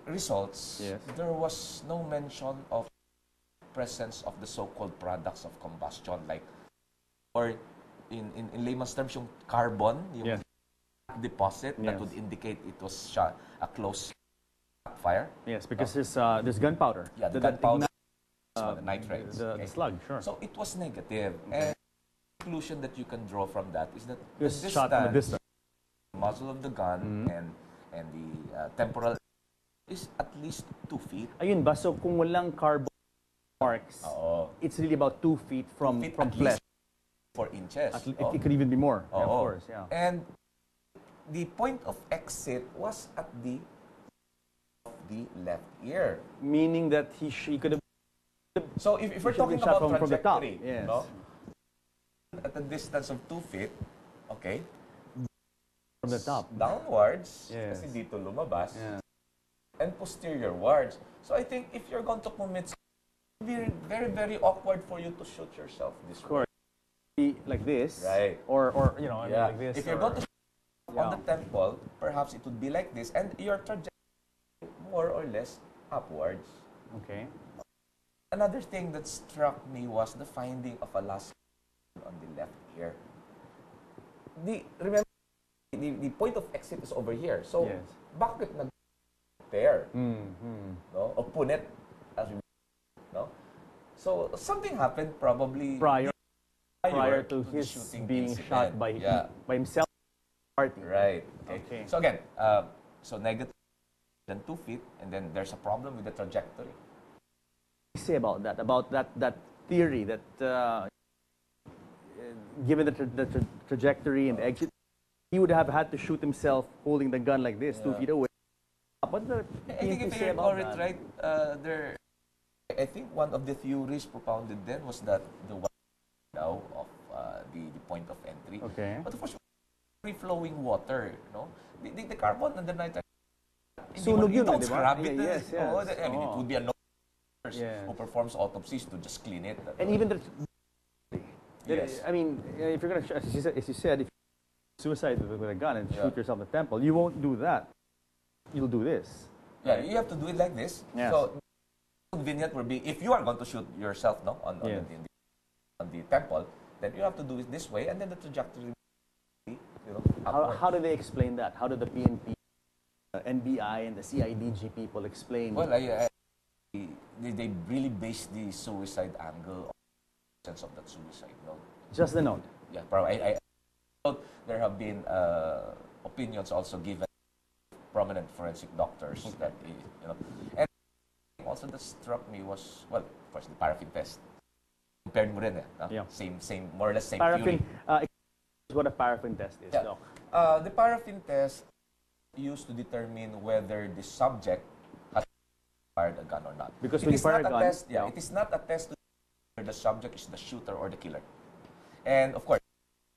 results, Yes. there was no mention of presence of the so-called products of combustion, like, or in layman's terms, yung carbon, yung Yes. deposit that Yes. would indicate it was a close fire. Yes, because there's gunpowder. Yeah, the that gunpowder, ignites, the nitrates. the slug, sure. So it was negative. And the conclusion that you can draw from that is that It was shot from a distance. the muzzle of the gun and the temporal is at least 2 feet. Ayun ba? So kung walang carbon marks, it's really about 2 feet from at flesh. least 4 inches. It could even be more. Yeah, of course, yeah. And the point of exit was at the left ear. Meaning that she could have. So if we're talking shot about from the top, trajectory, yes. no? At a distance of 2 feet, okay, From the top. downwards, Yes. kasi dito lumabas, Yeah. and posteriorwards. So I think if you're going to commit, it will be very, very awkward for you to shoot yourself this way. Be like this, Right. Or I mean, like this. If you're going to shoot on the temple, perhaps it would be like this, and your trajectory more or less upwards. Okay. Another thing that struck me was the finding of a laceration on the left ear. Remember, the point of exit is over here. So, Yes. bakit nag-pair? No? O punit, as we no? So, something happened probably Prior to the his shooting being incident. shot by himself. Party. Right. Okay. So again, so negative than 2 feet, and then there's a problem with the trajectory. Say about that theory that given the trajectory and the exit, he would have had to shoot himself holding the gun like this, 2 feet away. What the I think if say I recall about it that? right, I think one of the theories propounded then was that the one now of the point of entry. Okay. But of course, free-flowing water, the carbon and the nitrogen. Sunog You yun, don't di ba? scrub it. Yes, yes. I mean, it would be a Yes. who performs autopsies to just clean it. And even the Yes. I mean, if you're gonna, as you said, if you suicide with a gun and shoot yourself in the temple, you won't do that. You'll do this. Yeah, you have to do it like this. Yes. So, the vignette will be, if you are going to shoot yourself on the temple, then you have to do it this way, and then the trajectory will be, upward. How do they explain that? How do the PNP, NBI, and the CIDG people explain? Well, they really base the suicide angle on the sense of that suicide note. Just the note. Yeah, probably. There have been opinions also given prominent forensic doctors that and also that struck me was, well, of course, the paraffin test. Compared mo rin, same, more or less same Paraffin. theory. What a paraffin test is, Yeah. Doc. The paraffin test used to determine whether the subject has fired a gun or not. Because when you fire a gun, it is not a test to whether the subject is the shooter or the killer. And of course,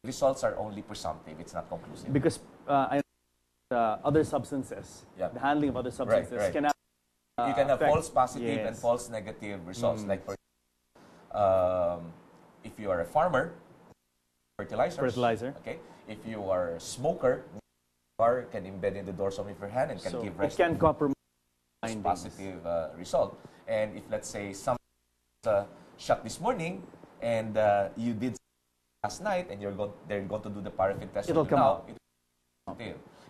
results are only presumptive. It's not conclusive. Because other substances, the handling of other substances can have you can have effect. false positive and Yes. false negative results. Like for if you are a farmer, fertilizer. Okay. If you are a smoker, car can embed in the dorsum of your hand and can give rise it can compromise to positive result. And if let's say someone shot this morning and you did last night and they're going to do the paraffin test, it'll come out.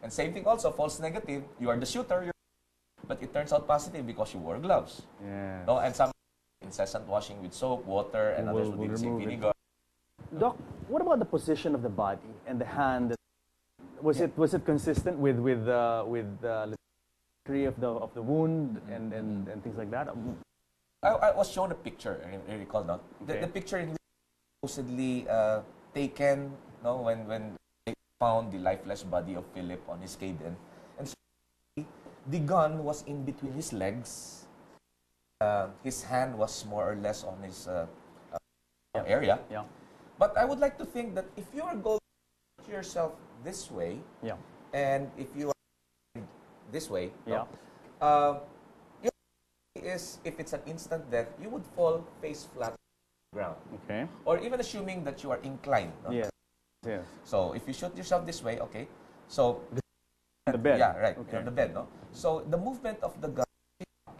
And same thing also, false negative. You are the shooter, but it turns out positive because you wore gloves. Yeah. No, and some incessant washing with soap, water, and others would say vinegar. Doc, what about the position of the body and the hand? Was it consistent with the trajectory of the wound and things like that? I was shown a picture. I recall now. The picture supposedly taken, when they found the lifeless body of Philip on his cabin, and so the gun was in between his legs. His hand was more or less on his area. Yeah. But I would like to think that if you are going to yourself this way, and if you are this way, if it's an instant death, you would fall face flat on the ground. Okay. Or even assuming that you are inclined. No? Yes. So if you shoot yourself this way, okay. So the bed. Yeah, right. Okay. On the bed, no. So the movement of the gun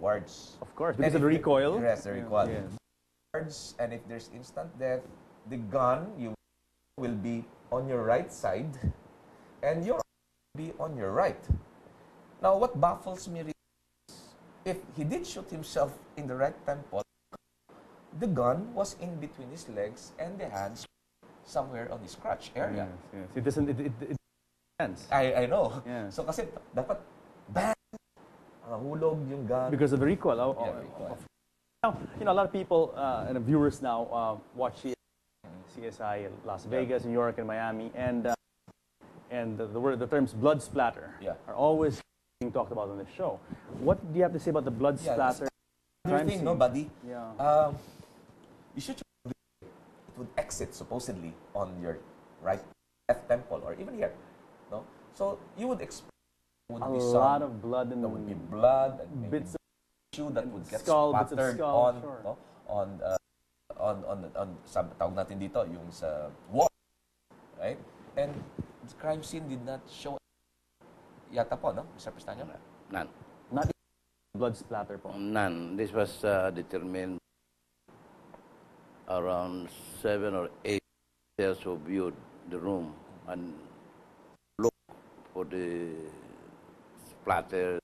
words. Of course, because of the recoil. Yes, the recoil. Yeah. Words, and if there's instant death, the gun you will be on your right side, and your will be on your right. Now, what baffles me is, if he did shoot himself in the right temple, the gun was in between his legs and the hands somewhere on his crotch area. Yes, yes. It doesn't. It sense. I know. Yeah. So kasi dapat bang hulog yung gun. Because of the recoil. Yeah, recoil. Now, a lot of people and viewers now watch CSI in Las Vegas, New York, and Miami, and the terms blood splatter are always being talked about on this show. What do you have to say about the blood splatter? Crime thing, no, buddy. Yeah. You should. It would exit supposedly on your left temple, or even here, no. So you would expect would a be lot of blood and there would be blood and bits of tissue that would get skull, bits of splattered skull, on, sure. no, on tawag natin dito yung sa wall, right? And the crime scene did not show yata po, no, Mr. Pestano? None. Not blood splatter po. None. This was determined around 7 or 8 years who viewed the room and looked for the splatter,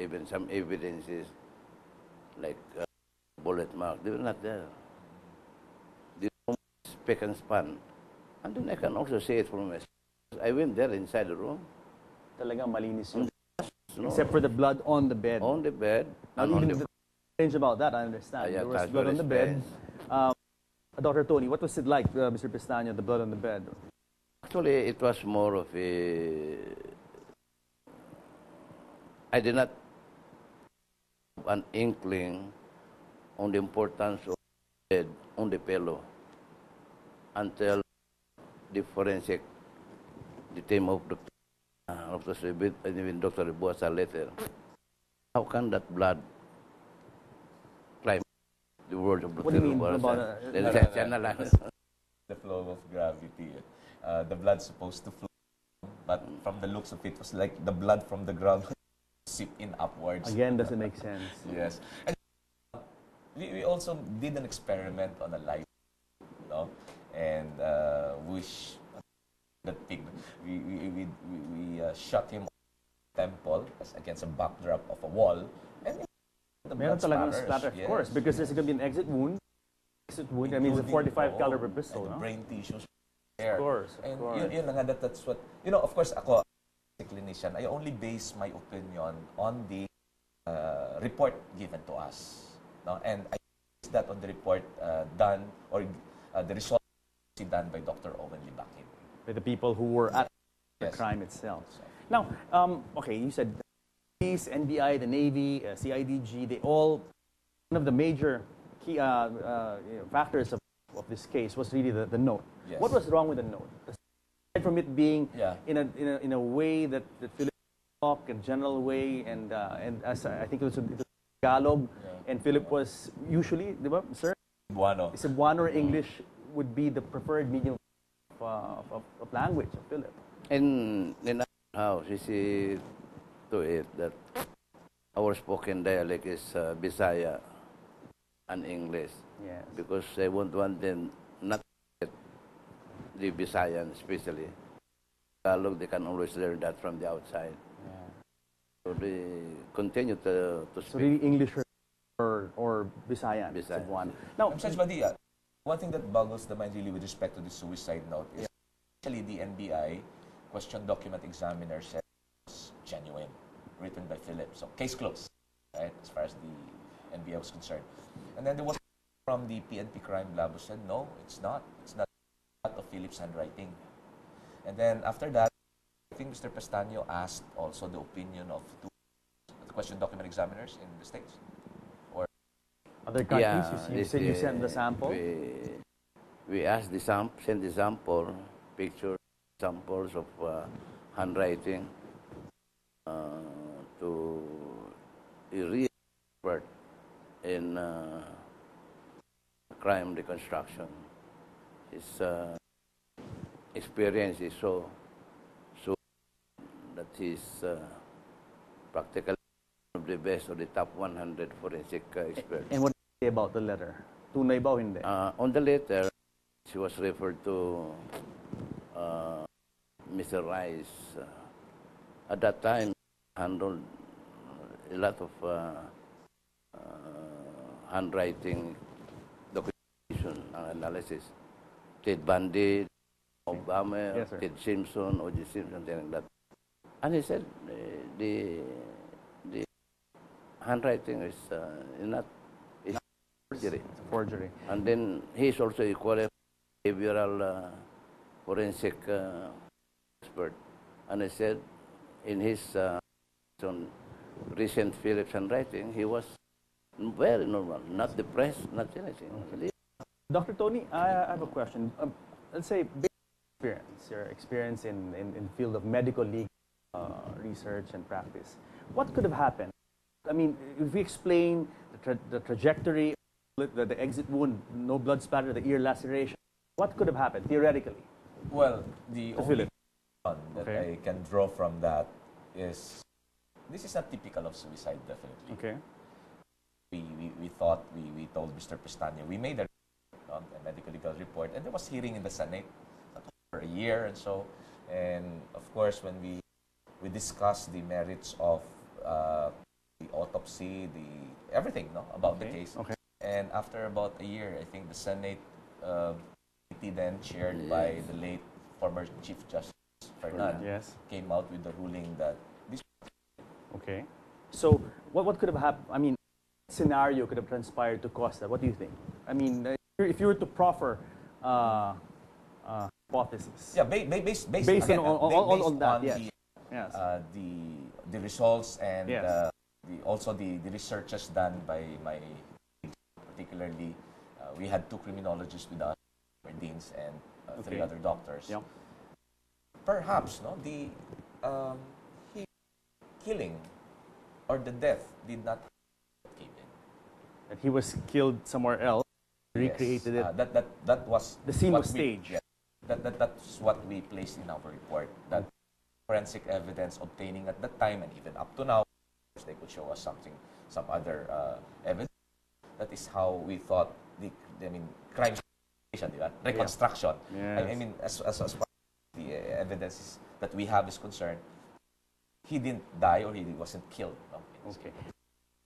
even some evidences like bullet mark. They were not there. The room was spick and span. And then I can also say it from myself. I went there inside the room. Talagang malinis yun. No, Except for the blood on the bed. on the bed. Now, And on even the strange about that, I understand. yeah, There was that's blood on very the bed. strange. Dr. Tony, what was it like, Mr. Pestano, the blood on the bed? Actually, it was more of a. I did not have an inkling on the importance of bed on the pillow until the forensic, the team of even Dr. Rebuasa later. How can that blood climb the world of What do you mean about The flow of gravity. The blood's supposed to flow, but from the looks of it, was like the blood from the ground seep in upwards. Again, doesn't make sense. Yes. And we also did an experiment on a live, no? And which the pig, we shot him on the temple against a backdrop of a wall, and the Meron blood talagang splatters. splatter, of Yes. course, because there's going to be an exit wound. Exit wound, I mean, it's a 45 caliber pistol, and no? brain tissues there. Of course, of And course. yun na nga, that's what, of course, ako, as a clinician, I only base my opinion on the report given to us. No? And I base that on the report done, or the result done by Dr. Owen Libakin. With the people who were at the Yes. crime itself. Now, okay, you said police, NBI, the Navy, CIDG, they all, one of the major key factors of this case was really the note. Yes. What was wrong with the note? Aside from it being Yeah. in a way that Philip talked, a general way, and as I think it was Tagalog, and Philip was usually, di ba, sir? Buano. Cebuano or English would be the preferred medium of language of Philip. In our house, you see to it that our spoken dialect is Bisaya and English. Yes. Because I won't want them not to get the Bisayan especially. Tagalog, they can always learn that from the outside. Yeah. So they continue to So speak. really English or Bisayan. Bisayan. Cebuano. Now, Judge Badia, one thing that boggles the mind really with respect to the suicide note is actually the NBI question document examiner said it was genuine, written by Philip. So case closed, right, as far as the NBI was concerned. And then there was from the PNP crime lab who said, no, it's not. It's not of Philip's handwriting. And then after that, I think Mr. Pestano asked also the opinion of two question document examiners in the States. other countries, you said you sent the sample? We asked send the sample, picture samples of handwriting to a real expert in crime reconstruction. His experience is so that he's practically of the best of the top 100 forensic experts. And what did he say about the letter? Tunay ba o hindi? On the letter, she was referred to Mr. Rice. At that time, handled a lot of handwriting documentation analysis. Ted Bundy, Obama, Yes, sir. Ted Simpson, O.J. Simpson, something like that. And he said the handwriting is not is forgery. It's a forgery. And then he is also a qualified behavioral forensic expert. And he said in his on recent Phillips handwriting, he was very normal, not depressed, not anything. Okay. Dr. Tony, I have a question. Let's say, based on your experience in the field of medical legal research and practice, what could have happened? I mean, if we explain the trajectory, the exit wound, no blood splatter, the ear laceration, what could have happened theoretically? Well, the only one that Okay. I can draw from that is this is not typical of suicide, definitely. Okay. We thought, we told Mr. Pestano, we made a medical legal report, and there was hearing in the Senate for a year and so. And of course, when we discussed the merits of the autopsy, everything about the case. Okay. And after about a year, I think the Senate committee then chaired by the late former Chief Justice Fernand came out with the ruling that this. Okay. So what could have happened? I mean, what scenario could have transpired to cause that? What do you think? I mean, if you were to proffer hypothesis. Yeah, based on all that. Yes. Yes. The results and Yes. also the researches done by my, particularly we had 2 criminologists with us, deans and 3 other doctors. Yeah. Perhaps the killing or the death did not came in. That he was killed somewhere else, recreated it. That was The scene what was staged. That's what we placed in our report. That forensic evidence obtaining at that time and even up to now, they could show us some other evidence. That is how we thought crime reconstruction. Yes. I mean, as far as the evidence that we have is concerned, he didn't die or he wasn't killed. Okay.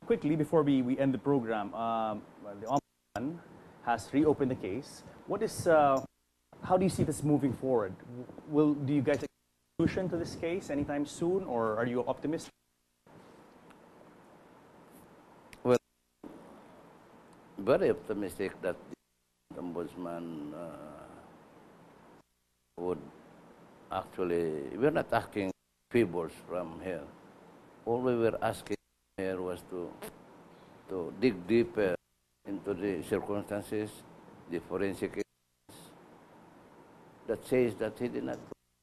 Quickly, before we end the program, the Ombudsman has reopened the case. What is, how do you see this moving forward? Do you guys expect a solution to this case anytime soon, or are you optimistic? Well, very optimistic that the Ombudsman would actually, we're not asking favors from here. All we were asking here was to dig deeper into the circumstances, the forensic evidence that says that he did not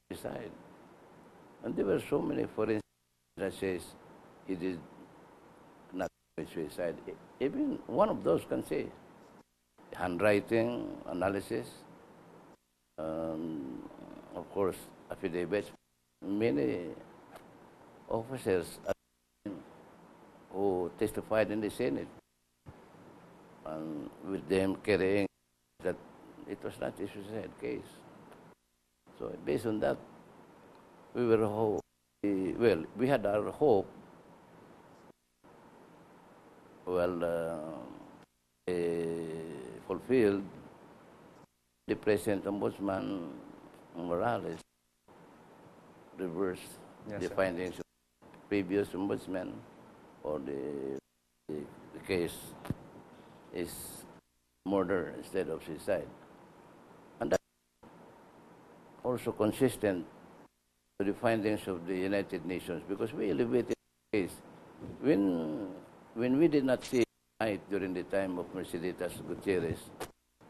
suicide. And there were so many forensic that says he did not commit suicide. Even one of those can say handwriting analysis, of course, affidavits. Many officers who testified in the Senate, and with them carrying that it was not a suicide case. So based on that, we had our hope. Fulfilled. The present Ombudsman Morales reversed the findings of previous ombudsman, or the case is murder instead of suicide. And that's also consistent with the findings of the United Nations, because we elevated the case when we did not see light during the time of Mercedes Gutierrez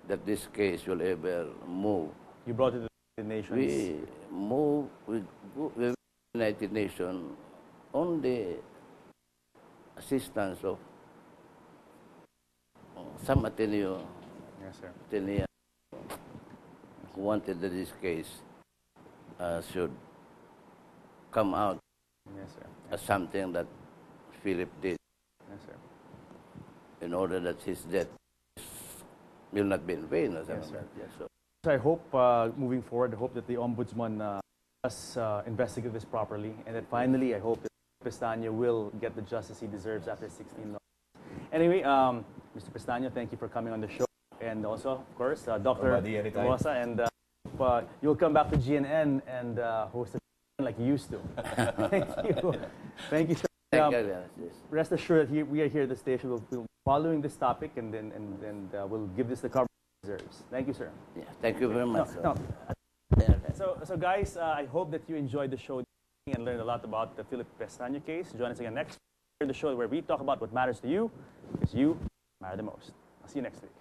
that this case will ever move. You brought it to the United Nations. We move with the United Nations on the assistance of some Ateneo, Atenea, who wanted that this case should come out as something that Philip did. in order that his death will not be in vain or something like that. Yeah, so I hope, moving forward, I hope that the Ombudsman does investigate this properly, and that finally, I hope that Pestano will get the justice he deserves after 16 months. Anyway, Mr. Pestano, thank you for coming on the show, and also, of course, Dr. Rosa, and you'll come back to GNN and host it like you used to. Thank you. Thank you, sir. Rest assured that we are here at the station. We'll be following this topic, and we'll give this the coverage it deserves. Thank you, sir. Yeah, thank you very much. So guys, I hope that you enjoyed the show and learned a lot about the Philip Pestano case. Join us again next week in the show where we talk about what matters to you, because you matter the most. I'll see you next week.